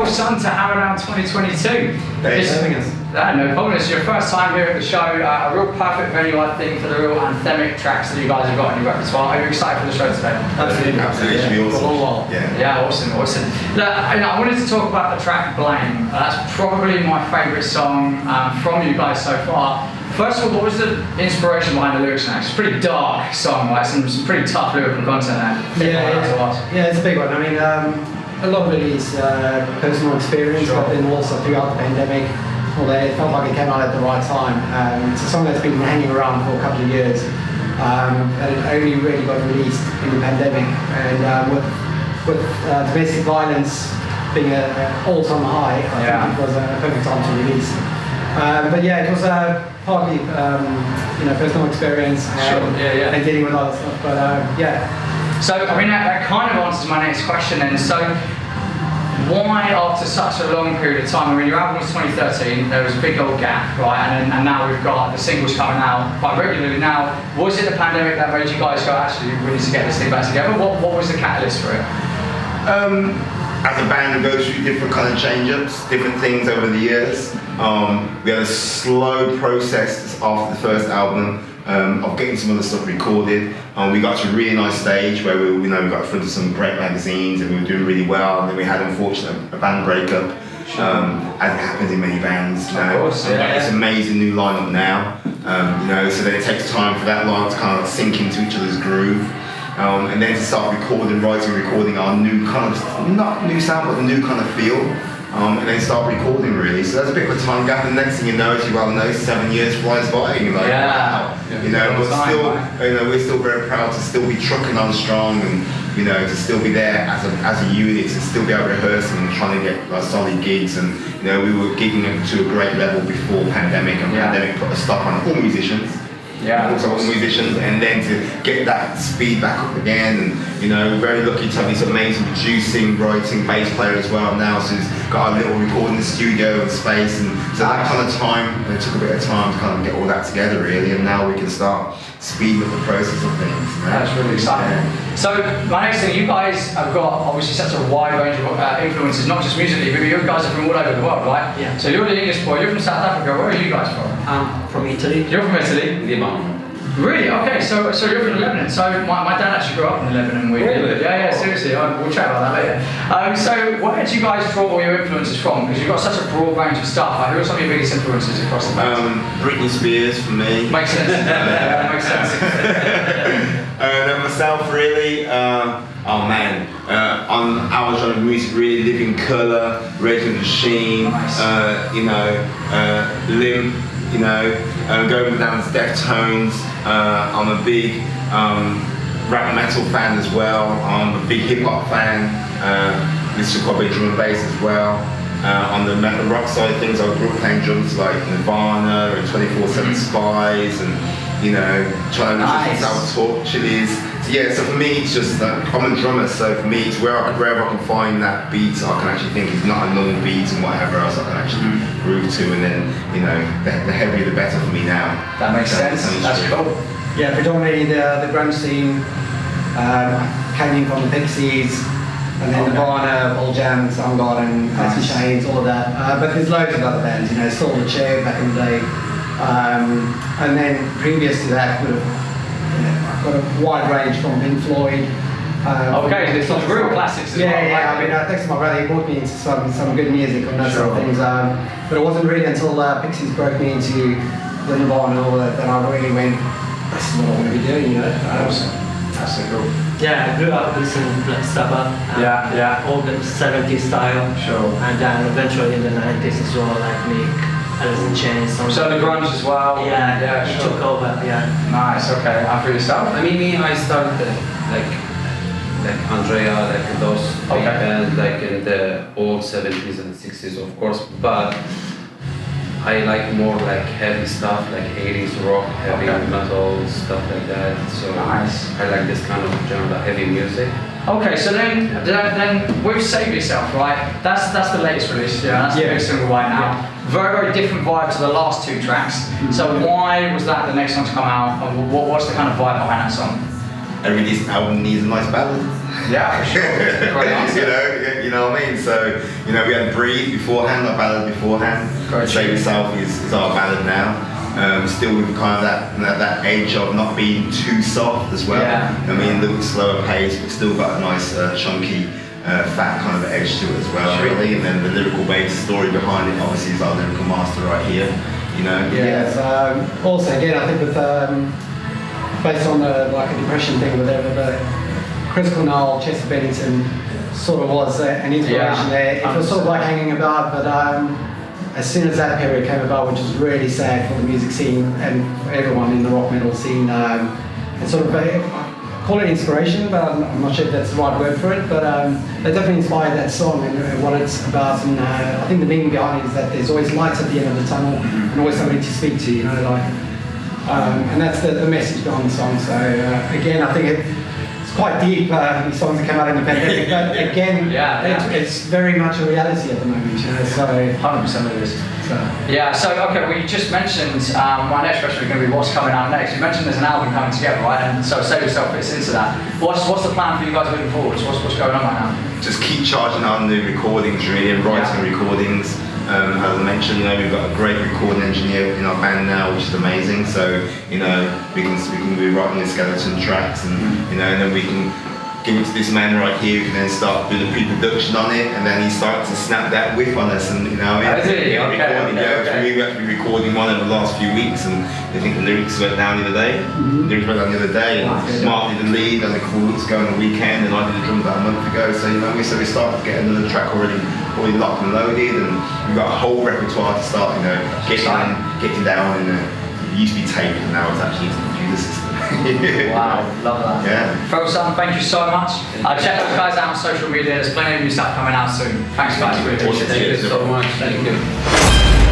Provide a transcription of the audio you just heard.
Son to Hammerdown 2022. Thanks for having us. No problem. It's your first time here at the show. A real perfect venue, I think, for the real anthemic tracks that you guys have got in your repertoire. Are you excited for the show today? Absolutely. Absolutely. It should be awesome. For a long while. Yeah, awesome. Look, I wanted to talk about the track Blame. That's probably my favourite song from you guys so far. First of all, what was the inspiration behind the lyrics now? It's a pretty dark song, like some pretty tough lyrical content there. Yeah, it's a big one. I mean, a lot of it is personal experience, Sure. but then also throughout the pandemic, although it felt like it came out at the right time. It's a song that's been hanging around for a couple of years, and it only really got released in the pandemic. And with domestic violence being an all-time high, I think it was a perfect time to release. But yeah, it was partly personal experience and dealing with other stuff. But yeah. So I mean that kind of answers my next question then. So why, after such a long period of time? I mean, your album was 2013. There was a big old gap, right? And now we've got the singles coming out quite regularly. Now, was it the pandemic that made you guys go, actually, we need to get this thing back together? What was the catalyst for it? As a band, we go through different kind of change-ups, different things over the years. We had a slow process after the first album of getting some other stuff recorded. We got to a really nice stage where we got in front of some great magazines and we were doing really well. And then we had, unfortunately, a band breakup, as it happens in many bands. Of course, It's an amazing new lineup now. So then it takes time for that lineup to kind of sink into each other's groove. And then to start recording our new kind of, not new sound, but the new kind of feel. And then start recording really. So there's a bit of a time gap, and the next thing you know, as you well know, 7 years flies by and you're like, wow. But still, we're still very proud to still be trucking on strong and, to still be there as a unit, to still be able to rehearse and trying to get solid gigs. And, we were gigging to a great level before pandemic, and pandemic put a stop on all musicians. Also all musicians, and then to get that speed back up again, and very lucky to have this amazing producing, writing, bass player as well now, so he's got a little recording studio and space, and so that kind of time, it took a bit of time to kind of get all that together really, and now we can start speeding up the process of things. That's really exciting. So my next thing, you guys have got obviously such a wide range of influences, not just musically, but you guys are from all over the world, right? Yeah. So you're the English boy, you're from South Africa, where are you guys from? I'm from Italy. You're from Italy? Lebanon. Really? Okay, so you're from Lebanon. So my dad actually grew up in Lebanon. Really? Yeah, seriously. We'll chat about that later. So where did you guys draw all your influences from? Because you've got such a broad range of stuff. Who are some of your biggest influences across the band? Britney Spears for me. Makes sense. Makes sense. And myself really, on our genre of music, really Living Colour, Rage and the Machine, Limp, going down to Deftones. I'm a big rap and metal fan as well. I'm a big hip hop fan. Listen to quite a bit of drum and bass as well. On the metal rock side of things, I grew up playing drums like Nirvana and 24/7 Spies, and trying to Sour Chilies. So for me, it's just I'm a drummer, so for me, it's wherever I can find that beat, I can actually think it's not a normal beat and whatever else I can actually groove to, and then the heavier the better for me now. That makes sense. That's cool. Yeah, predominantly the grunge scene, came in from the Pixies, and then Nirvana, Pearl Jam, Soundgarden, Alice in Chains, all of that. But there's loads of other bands, Soul the Chair back in the day, and then previous to that, I've got a wide range from Pink Floyd. Okay, it's some real classics as well. Yeah. I mean, thanks to my brother, he brought me into some good music and that sort of things. But it wasn't really until Pixies broke me into the Nirvana and all that I really went, this is what I want to be doing, Awesome. That's so cool. Yeah, I grew up listening to Black Sabbath. All the 70s style. Sure. And then eventually in the 90s as well, like Mick, Alice in Chains. So the grunge as well? Yeah, it took over, Nice, okay. And for yourself? I mean, I started like Andrea, like those big bands, like in the old 70s and 60s, of course, but I like more like heavy stuff, like 80s rock, heavy metal, stuff like that. So nice. I like this kind of genre, heavy music. Okay, so then with Save Yourself, right? That's the latest release, that's the big single right now. Very, very different vibe to the last two tracks. So why was that the next song to come out? And what's the kind of vibe behind that song? every decent album needs a nice ballad. Yeah, for sure. Great answer. you know what I mean? So, we had Breathe beforehand, our ballad beforehand. Save Yourself is our ballad now. Still with kind of that edge of not being too soft as well. Yeah. I mean, a little bit slower pace, but still got a nice chunky, fat kind of edge to it as well, really. And then the lyrical based story behind it obviously is our lyrical master right here. Yeah. So, also again, I think with based on like a depression thing, whatever, Chris Cornell, Chester Bennington sort of was an inspiration there. It was sort of like hanging about, but as soon as that period came about, which was really sad for the music scene and for everyone in the rock metal scene, it's sort of call it inspiration, but I'm not sure if that's the right word for it, but they definitely inspired that song and what it's about. And I think the meaning behind it is that there's always lights at the end of the tunnel and always somebody to speak to, and that's the message behind the song. So again, I think it's quite deep, these songs that come out in the pandemic, but again, it's very much a reality at the moment, so 100% it is. Yeah, so okay, we just mentioned, my next question is going to be what's coming out next. You mentioned there's an album coming together, right? And so Save Yourself fits into that. What's the plan for you guys moving forward? What's going on right now? Just keep charging on the recordings, really, and writing recordings. As I mentioned, we've got a great recording engineer in our band now, which is amazing. So, we can be writing the skeleton tracks, and and then we can give it to this man right here who can then start doing the pre-production on it, and then he starts to snap that whip on us, and We've been recording one over the last few weeks, and I think the lyrics went down the other day. And Mark did the lead, and the chords go on the weekend, and I did the drums about a month ago. So we started to get another track already locked and loaded, and we've got a whole repertoire to start, getting down. And it used to be tape, and now it's actually into the computer system. Wow, love that. Yeah. Frozen, thank you so much. Check those guys out on social media. There's plenty of new stuff coming out soon. Thanks guys, really appreciate it. Thank you so much. Thank you.